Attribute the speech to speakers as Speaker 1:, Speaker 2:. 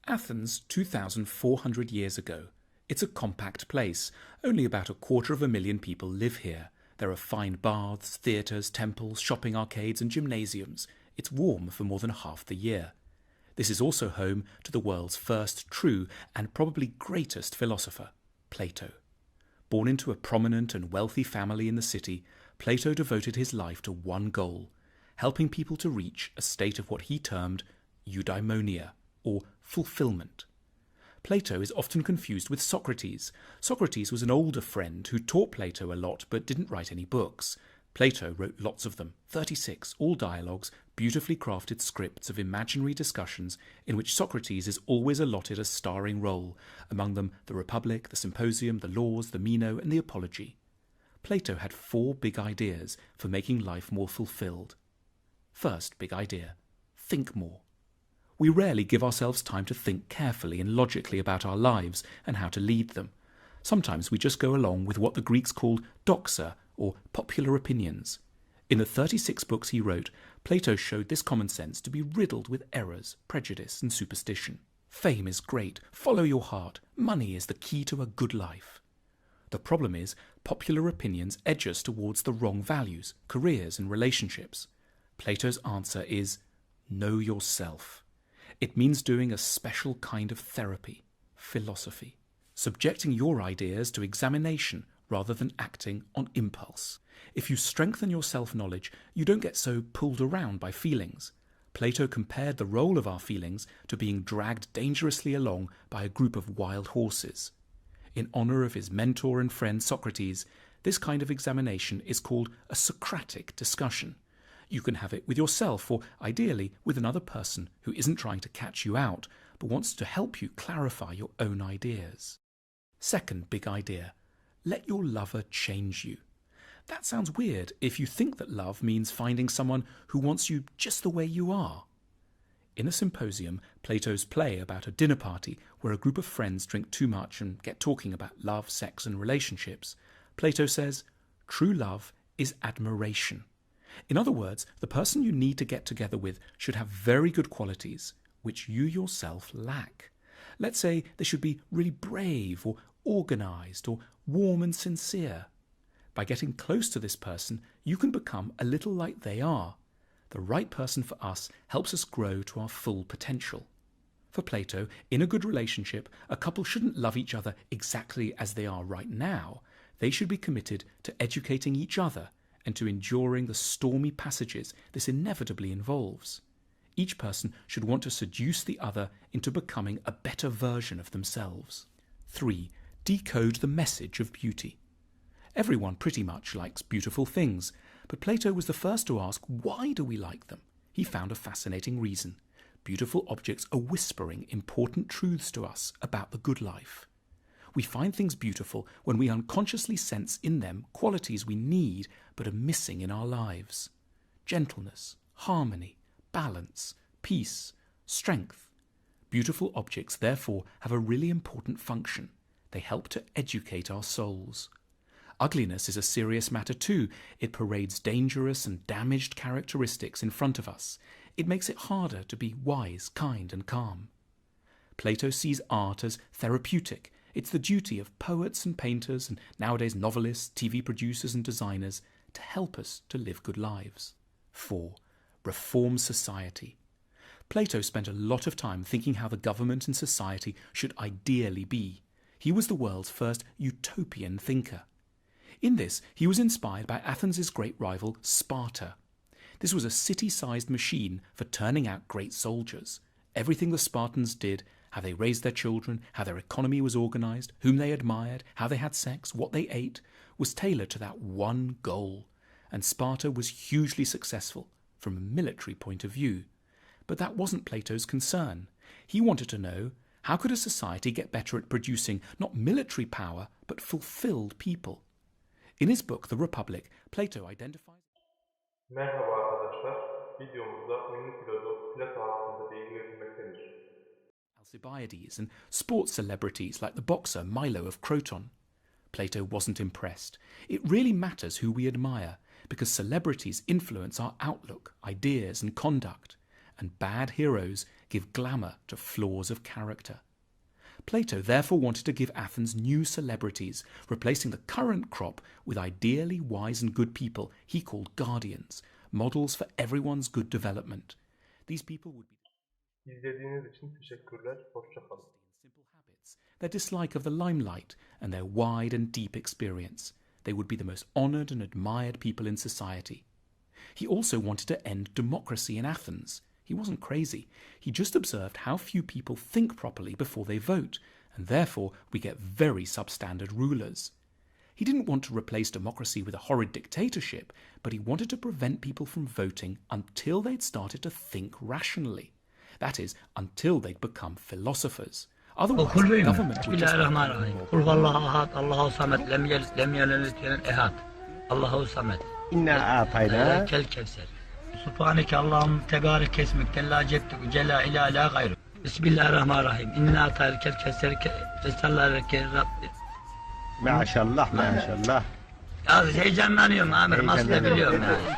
Speaker 1: Athens 2,400 years ago. It's a compact place. Only about 250,000 people live here. There are fine baths, theatres, temples, shopping arcades and gymnasiums. It's warm for more than half the year. This is also home to the world's first true and probably greatest philosopher, Plato. Born into a prominent and wealthy family in the city, Plato devoted his life to one goal, helping people to reach a state of what he termed eudaimonia, or fulfillment. Plato is often confused with Socrates. Socrates was an older friend who taught Plato a lot but didn't write any books. Plato wrote lots of them, 36, all dialogues, beautifully crafted scripts of imaginary discussions in which Socrates is always allotted a starring role, among them the Republic, the Symposium, the Laws, the Meno, and the Apology. Plato had 4 big ideas for making life more fulfilled. First big idea: think more. We rarely give ourselves time to think carefully and logically about our lives and how to lead them. Sometimes we just go along with what the Greeks called doxa, or popular opinions. In the 36 books he wrote, Plato showed this common sense to be riddled with errors, prejudice and superstition. Fame is great, follow your heart, money is the key to a good life. The problem is, popular opinions edge us towards the wrong values, careers and relationships. Plato's answer is, know yourself. It means doing a special kind of therapy, philosophy, subjecting your ideas to examination rather than acting on impulse. If you strengthen your self-knowledge, you don't get so pulled around by feelings. Plato compared the role of our feelings to being dragged dangerously along by a group of wild horses. In honour of his mentor and friend Socrates, this kind of examination is called a Socratic discussion. You can have it with yourself or, ideally, with another person who isn't trying to catch you out, but wants to help you clarify your own ideas. Second big idea: let your lover change you. That sounds weird if you think that love means finding someone who wants you just the way you are. In a Symposium, Plato's play about a dinner party where a group of friends drink too much and get talking about love, sex and relationships, Plato says, true love is admiration. In other words, the person you need to get together with should have very good qualities, which you yourself lack. Let's say they should be really brave or organised or warm and sincere. By getting close to this person, you can become a little like they are. The right person for us helps us grow to our full potential. For Plato, in a good relationship, a couple shouldn't love each other exactly as they are right now. They should be committed to educating each other and to enduring the stormy passages this inevitably involves. Each person should want to seduce the other into becoming a better version of themselves. 3. Decode the message of beauty. Everyone pretty much likes beautiful things, but Plato was the first to ask, why do we like them? He found a fascinating reason. Beautiful objects are whispering important truths to us about the good life. We find things beautiful when we unconsciously sense in them qualities we need but are missing in our lives. Gentleness, harmony, balance, peace, strength. Beautiful objects therefore have a really important function. They help to educate our souls. Ugliness is a serious matter too. It parades dangerous and damaged characteristics in front of us. It makes it harder to be wise, kind and calm. Plato sees art as therapeutic. It's the duty of poets and painters and nowadays novelists, TV producers and designers to help us to live good lives. 4. Reform society. Plato spent a lot of time thinking how the government and society should ideally be. He was the world's first utopian thinker. In this, he was inspired by Athens' great rival, Sparta. This was a city-sized machine for turning out great soldiers. Everything the Spartans did, how they raised their children, how their economy was organised, whom they admired, how they had sex, what they ate, was tailored to that one goal. And Sparta was hugely successful from a military point of view. But that wasn't Plato's concern. He wanted to know, how could a society get better at producing not military power, but fulfilled people? In his book, The Republic, Plato identifies...
Speaker 2: Merhaba arkadaşlar, videomuzda ünlü filozof Plato hakkında bilgi verilmektedir.
Speaker 1: Alcibiades and sports celebrities like the boxer Milo of Croton. Plato wasn't impressed. It really matters who we admire, because celebrities influence our outlook, ideas and conduct. and bad heroes give glamour to flaws of character. Plato therefore wanted to give Athens new celebrities, replacing the current crop with ideally wise and good people he called guardians, models for everyone's good development. These people would be
Speaker 2: İzlediğiniz için teşekkürler. Hoşça kalın.
Speaker 1: simple habits, their dislike of the limelight, and their wide and deep experience. They would be the most honoured and admired people in society. He also wanted to end democracy in Athens. He wasn't crazy. He just observed how few people think properly before they vote, and therefore we get very substandard rulers. He didn't want to replace democracy with a horrid dictatorship, but he wanted to prevent people from voting until they'd started to think rationally. That is, until they'd become philosophers. Otherwise, the government would just
Speaker 3: Bismillahirrahmanirrahim. Kul huvallahu ahad, Allahu samet, lem yelid, lem yelid, ehad. Allahu samet.
Speaker 4: İnna atayna.
Speaker 3: Kel kevser. Subhaneke Allah'ım tegarik kesmek, tella ceddük, cella ila la gayrı. Bismillahirrahmanirrahim. İnna atayna kel kevser, kesallareke Rabbi.
Speaker 4: Maşallah, maşallah.
Speaker 3: Ya heyecanlanıyorum amirim, aslında biliyorum yani.